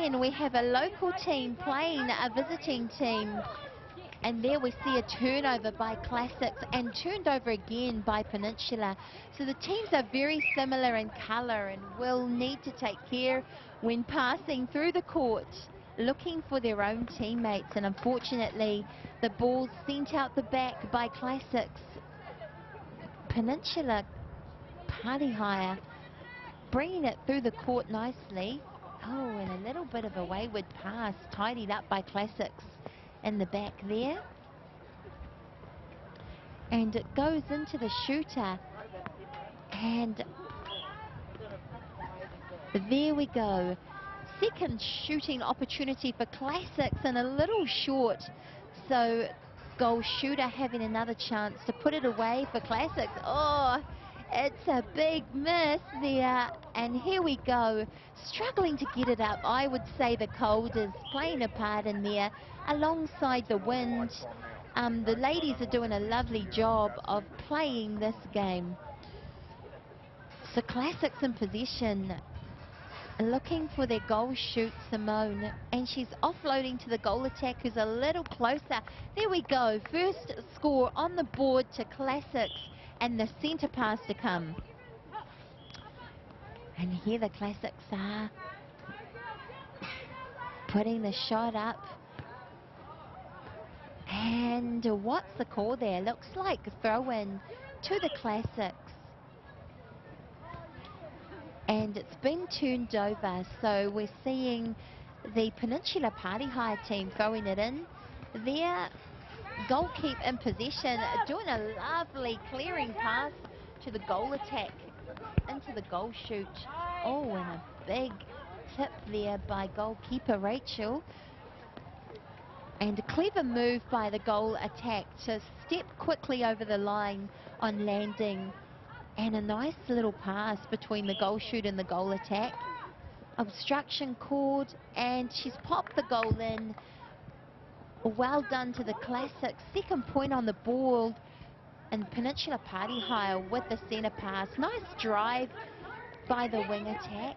again, we have a local team playing a visiting team. And there we see a turnover by Classics and turned over again by Peninsula. So the teams are very similar in colour and will need to take care when passing through the court, looking for their own teammates. And unfortunately, the ball's sent out the back by Classics. Peninsula Party Hire bringing it through the court nicely. Oh, and a little bit of a wayward pass tidied up by Classics in the back there, and it goes into the shooter, and there we go. Second shooting opportunity for Classics and a little short, so goal shooter having another chance to put it away for Classics. Oh, it's a big miss there, and here we go, struggling to get it up. I would say the cold is playing a part in there, alongside the wind. The ladies are doing a lovely job of playing this game. So Classics in possession, looking for their goal shoot, Simone, and she's offloading to the goal attack, who's a little closer. There we go, first score on the board to Classics, and the centre pass to come. And here the Classics are putting the shot up. And what's the call there? Looks like a throw-in to the Classics. And it's been turned over, so we're seeing the Peninsula Party Hire team throwing it in. Their goalkeeper in possession, doing a lovely clearing pass to the goal attack, into the goal shoot. Oh, and a big tip there by goalkeeper Rachel. And a clever move by the goal attack to step quickly over the line on landing. And a nice little pass between the goal shoot and the goal attack. Obstruction called, and she's popped the goal in. Well done to the Classics. Second point on the board. And Peninsula Party Hire with the centre pass. Nice drive by the wing attack.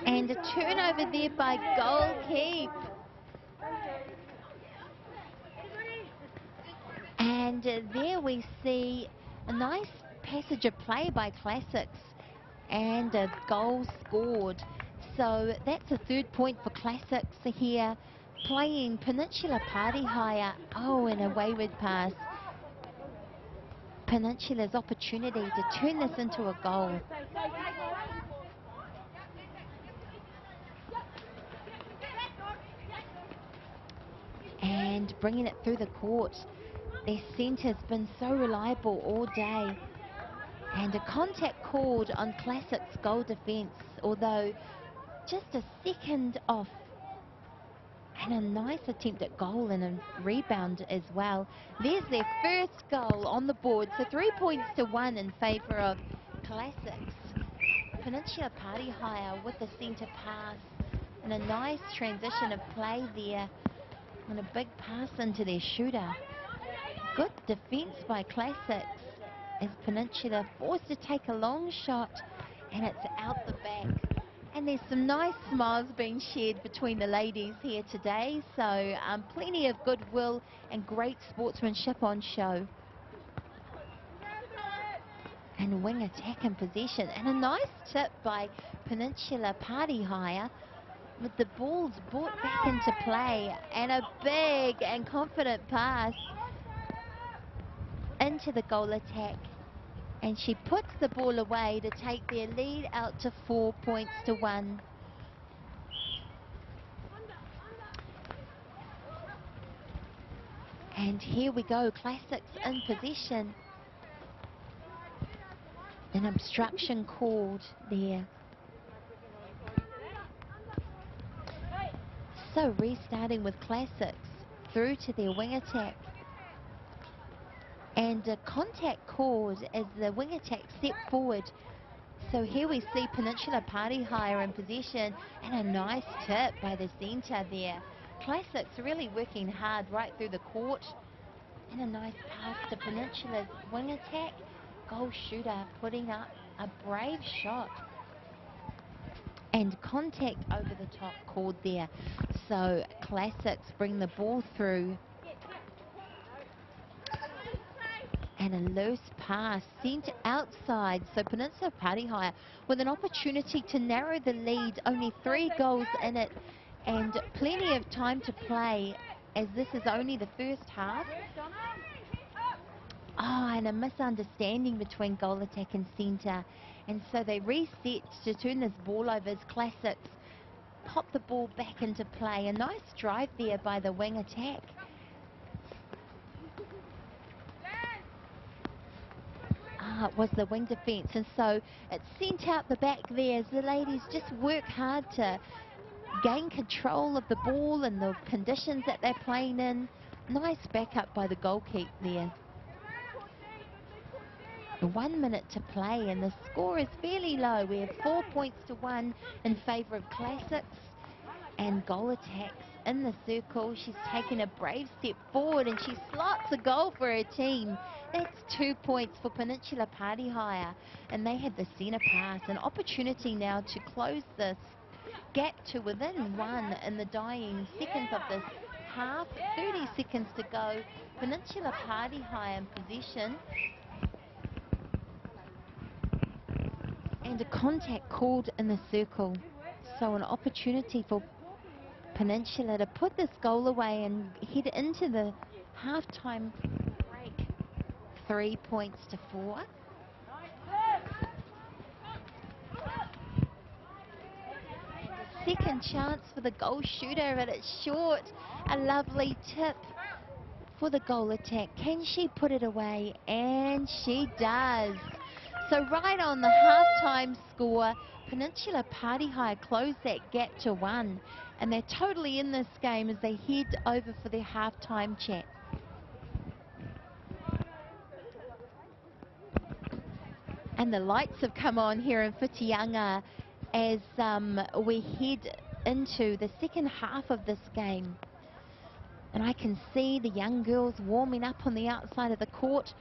And a turnover there by goalkeep. And there we see a nice passage of play by Classics and a goal scored. So that's a third point for Classics here, playing Peninsula Party Hire. Oh, and a wayward pass. Peninsula's opportunity to turn this into a goal. And bringing it through the court. Their centre's been so reliable all day. And a contact called on Classics goal defence, although just a second off. And a nice attempt at goal and a rebound as well. There's their first goal on the board. So 3 points to 1 in favour of Classics. Peninsula Party Hire with the centre pass. And a nice transition of play there. And a big pass into their shooter. Good defence by Classics as Peninsula forced to take a long shot, and it's out the back. And there's some nice smiles being shared between the ladies here today, so plenty of goodwill and great sportsmanship on show. And wing attack in possession, and a nice tip by Peninsula Party Hire with the balls brought back into play, and a big and confident pass into the goal attack, and she puts the ball away to take their lead out to 4 points to 1. And here we go, Classics in possession. An obstruction called there. So restarting with Classics through to their wing attack. And a contact called as the wing attack stepped forward. So here we see Peninsula Party Hire in possession, and a nice tip by the centre there. Classics really working hard right through the court. And a nice pass to Peninsula's wing attack. goal shooter putting up a brave shot. And contact over the top called there. So Classics bring the ball through. And a loose pass sent outside. So Peninsula Party Hire with an opportunity to narrow the lead. Only 3 goals in it and plenty of time to play, as this is only the first half. And a misunderstanding between goal attack and centre. And so they reset to turn this ball over as Classics pop the ball back into play. A nice drive there by the wing attack. It was the wing defence, and so it's sent out the back there as the ladies just work hard to gain control of the ball and the conditions that they're playing in. Nice backup by the goalkeeper there. 1 minute to play and the score is fairly low. We have 4 points to 1 in favour of Classics, and goal attacks in the circle. She's taken a brave step forward and she slots a goal for her team. That's 2 points for Peninsula Party Hire, and they had the centre pass. An opportunity now to close this gap to within 1 in the dying seconds of this half. 30 seconds to go. Peninsula Party Hire in possession. And a contact called in the circle. So an opportunity for Peninsula to put this goal away and head into the half-time break. 3 points to 4. Second chance for the goal shooter, but it's short. A lovely tip for the goal attack. Can she put it away? And she does. So right on the half-time score, Peninsula Party Hire closed that gap to 1. And they're totally in this game as they head over for their half-time chat. And the lights have come on here in Whitianga as we head into the second half of this game. And I can see the young girls warming up on the outside of the court.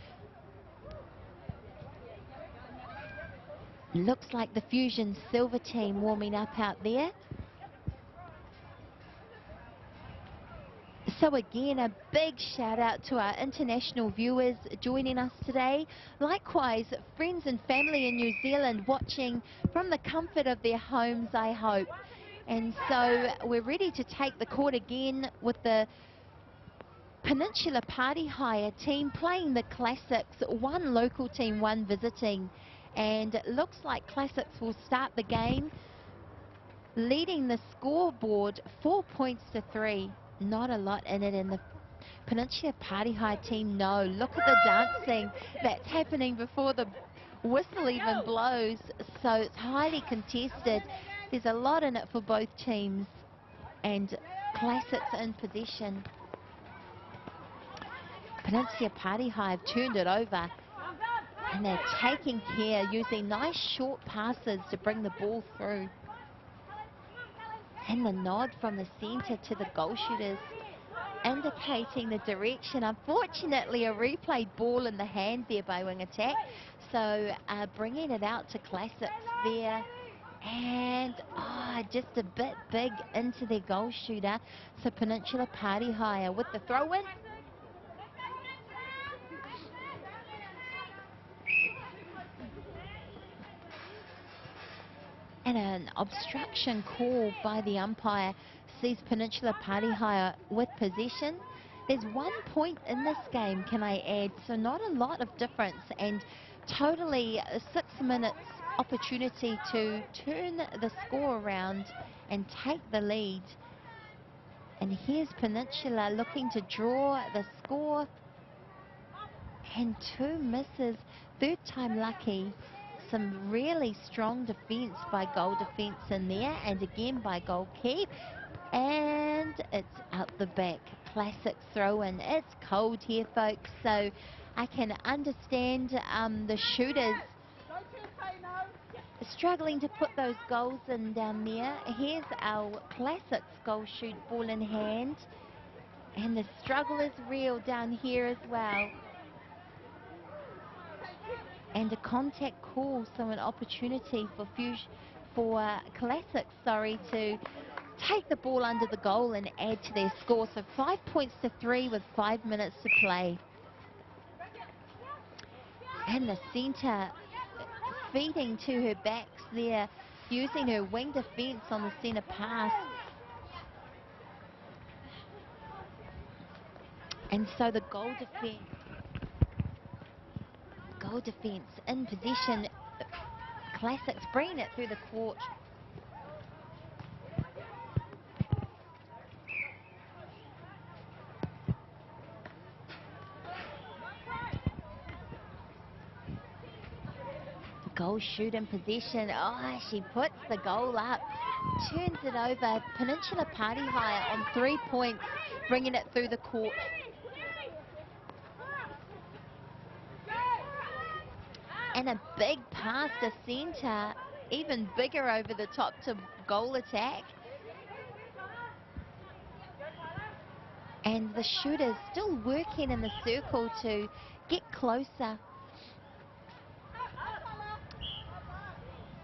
Looks like the Fusion Silver team warming up out there. So again, a big shout out to our international viewers joining us today. Likewise, friends and family in New Zealand watching from the comfort of their homes, I hope. And so we're ready to take the court again with the Peninsula Party Hire team playing the Classics. 1 local team, 1 visiting. And it looks like Classics will start the game leading the scoreboard 4 points to 3. Not a lot in it, and the Peninsula Party Hire team know. Look at the dancing that's happening before the whistle even blows. So it's highly contested. There's a lot in it for both teams, and Classics in possession. Peninsula Party Hire have turned it over, and they're taking care, using nice short passes to bring the ball through. And the nod from the centre to the goal shooters, indicating the direction. Unfortunately, a replayed ball in the hand there by wing attack. So bringing it out to Classics there. And just a bit big into their goal shooter. So Peninsula Party Hire with the throw-in. And an obstruction call by the umpire sees Peninsula Party Hire with possession. There's 1 point in this game, can I add, so not a lot of difference, and totally a 6 minutes opportunity to turn the score around and take the lead. And here's Peninsula looking to draw the score, and 2 misses, 3rd time lucky. Some really strong defence by goal defence in there, and again by goalkeep. And it's out the back. Classic throw-in. It's cold here, folks, so I can understand the shooters struggling to put those goals in down there. Here's our Classics goal shoot, ball in hand. And the struggle is real down here as well. And a contact call, so an opportunity for Classics, to take the ball under the goal and add to their score. So 5 points to 3 with 5 minutes to play. And the centre feeding to her backs there, using her wing defence on the centre pass. And so the goal defence in position. Classics bringing it through the court. Goal shoot in possession. Oh, she puts the goal up, turns it over. Peninsula Party Hire on 3 points, bringing it through the court. And a big pass to centre, even bigger over the top to goal attack. And the shooters still working in the circle to get closer.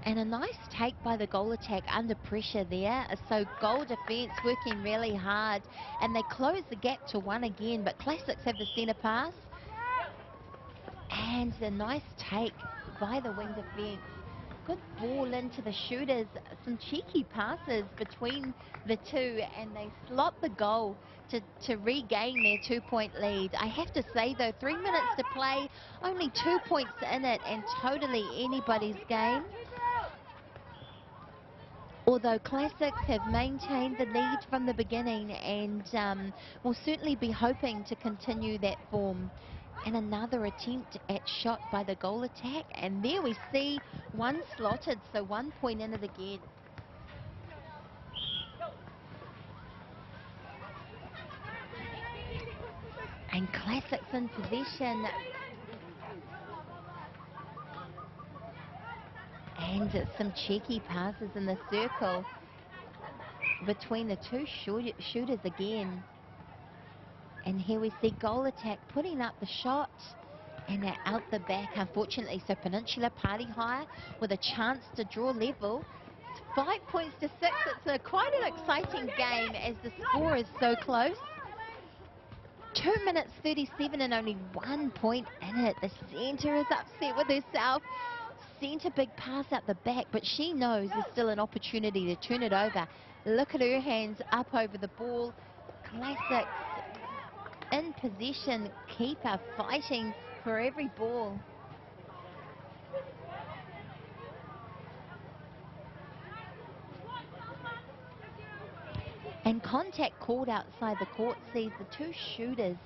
And a nice take by the goal attack under pressure there. So goal defence working really hard. And they close the gap to 1 again. But Classics have the centre pass. And a nice take by the wing defence. Good ball into the shooters. Some cheeky passes between the two. And they slot the goal to regain their 2-point lead. I have to say, though, 3 minutes to play. Only 2 points in it. And totally anybody's game. Although Classics have maintained the lead from the beginning and will certainly be hoping to continue that form. And another attempt at shot by the goal attack. And there we see one slotted, so 1 point in it again. And Classics in possession. And some cheeky passes in the circle between the two shooters again. And here we see goal attack putting up the shot and out the back, unfortunately. So Peninsula Party Hire with a chance to draw level. It's 5 points to 6. It's quite an exciting game as the score is so close. 2 minutes 37 and only 1 point in it. The centre is upset with herself. Centre big pass out the back, but she knows there's still an opportunity to turn it over. Look at her hands up over the ball. Classics in possession, keeper fighting for every ball. And contact called outside the court sees the two shooters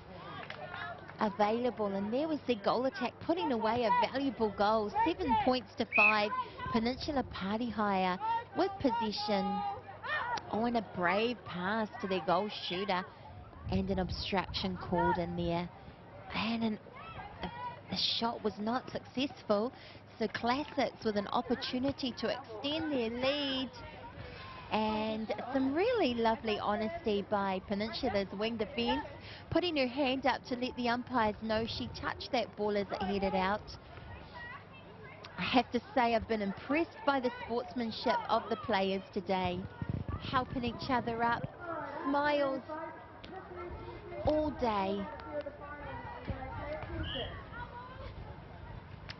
available, and there we see goal attack putting away a valuable goal. 7 points to 5. Peninsula Party Hire with possession. Oh, and a brave pass to their goal shooter, and an obstruction called in there. And the shot was not successful, so Classics with an opportunity to extend their lead. And some really lovely honesty by Peninsula's wing defence, putting her hand up to let the umpires know she touched that ball as it headed out. I have to say, I've been impressed by the sportsmanship of the players today, helping each other up, smiles all day.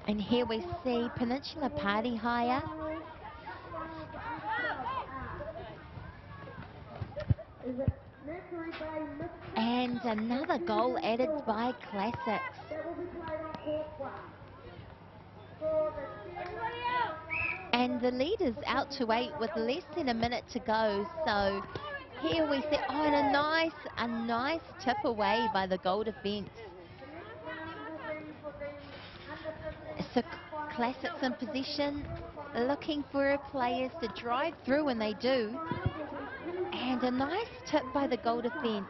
And here we see Peninsula Party Hire and another goal added by Classics. And the lead is out to 8 with less than a minute to go. So here we see, oh, and a nice tip away by the goal defence. So Classics in possession, looking for her players to drive through, and they do. And a nice tip by the goal defence.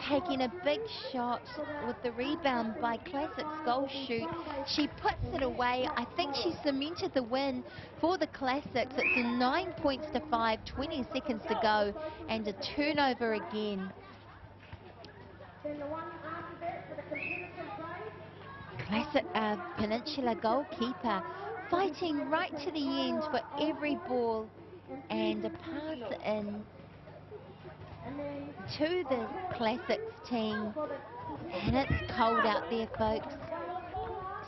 Taking a big shot with the rebound by Classics goal shoot. She puts it away. I think she cemented the win for the Classics. It's 9 points to 5, 20 seconds to go, and a turnover again. Peninsula goalkeeper fighting right to the end for every ball, and a pass in to the Classics team, and it's cold out there, folks.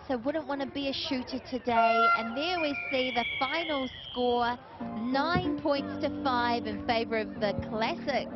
So wouldn't want to be a shooter today. And there we see the final score, 9 points to 5 in favor of the Classics.